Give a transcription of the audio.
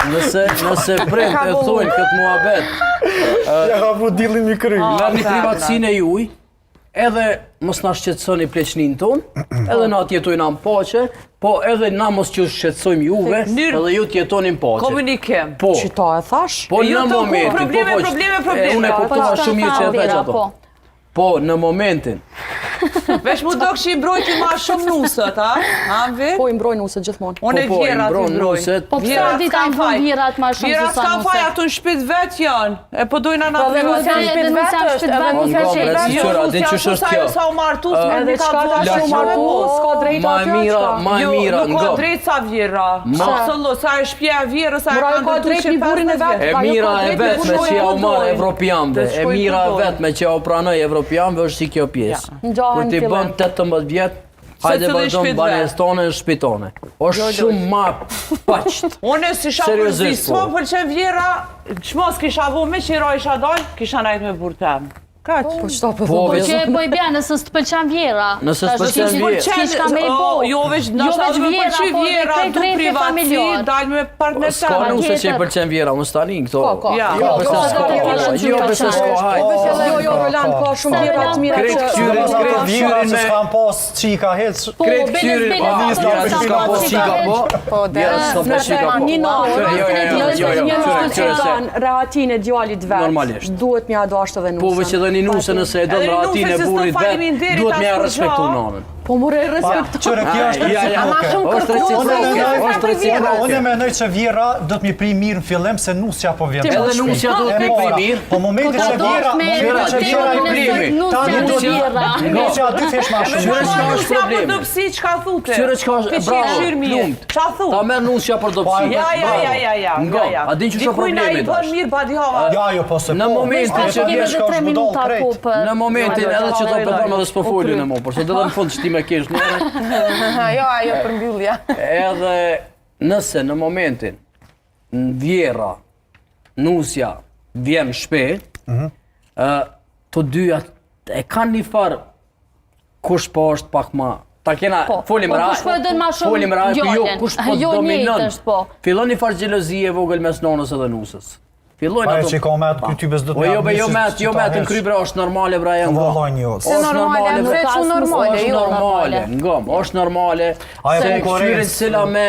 Nëse prind e thojnë këtë muhabet, ja ka pu dillin mi kry. merrni privatësinë e juaj, edhe mos na shqetësoni pleqnin ton, edhe na jetojna në paqe, po edhe na mos që shqetësojmë juve, edhe ju t'jetoni në paqe. Komunikim. Po. Qita e thash? Po në momentin, unë e kuptova shumë mirë që e veç ato. Po në momentin. Veç mu do këshë i mbrojti ma shumë nusët, a? Amvi? Po i mbroj nusët gjithmonë. Unë e vjerat i mbroj. Po pësa dita i mbroj vjerat ma shumë Vjerat s'kan faj, ato në shpit vet janë. E po dojna na nusja në shpit vet është, edhe nusja që i sa u martus, edhe qka ta shumë martus, s'ka drejta atjo qka. Ma e mira, nuk ka drejt sa vjera. Absolut, sa e shpja vjera, sa e ka drejt një burin e vetë. E mira e vetme që ja u marë evropianve, e mira e vetme që ja u pranoj evropianve është si kjo pjesë. Kur ti bën 18 vjet, hajde vazhdojmë banes tone në shpitone. është shumë ma paqt. Unë si shapërzi, s'mo pëlqen vjera, qmos kisha vu me qira isha dojnë, kisha najt me burtem. Kaq. Po qëta për Po që e boj bja, nëse s'të pëlqen vjera. Nëse s'të pëlqen vjera. Jo veç, nështë ashtë me pëlqy vjera, du privatësi, dalë me partnerët. Ska nuse që i pëlqen vjera, më stanin këto. Jo, përse s'ko hajtë. Jo, Roland, ka shumë vjera të mira që... Kretë vjera që s'kam pas qika hec. Kretë këtyrin, vjera që s'ka pas qika, po. Vjera që s'ka pas qika, po. Një në rehatin e djallit vetë, duhet mja dashtë dhe nusën. Një nuse nëse e do në ratin e burit vetë, duhet me ja respektu nënën. Po more e respektu. Qërë kjo është reciproke. Unë e menoj që vjera do t'mi pri mirë në fillim se nusja po vjen. Edhe nusja do t'mi pri mirë. Po momenti që vjera i primi. Tani do t'vjera. Nusja dy fesh ma shumë. Qyre qka është problemi? Për dopsi, qka thute? Qyre qka është, bravo, lumt. Qa thu? Ta merë nusja për dopsi. Ja. Nga, a din që shë problemi Dikujna i bën mirë badi hava. Ja, po se po. Në momentin që vjesh ka është budol krejt. Në momentin edhe që do përdojmë edhe s'po folin e mo, përse dhe në fund që ti me kesh nëre. Ajo për mbyllja. Edhe nëse në momentin në vjera, nusja vjen shpejt, të dyja e kanë një farë kush po është pak ma. Ta kena folim raj, kush po dominon. Fillon një farë gjelozie vogël mes nonës edhe nusës. Pa e që i ka me atë këtybes do të jo me atë në krybre është normale bra e nga. Se normale, më veç u normale, jo normale. Ngom, është normale. Se këshyrin cila me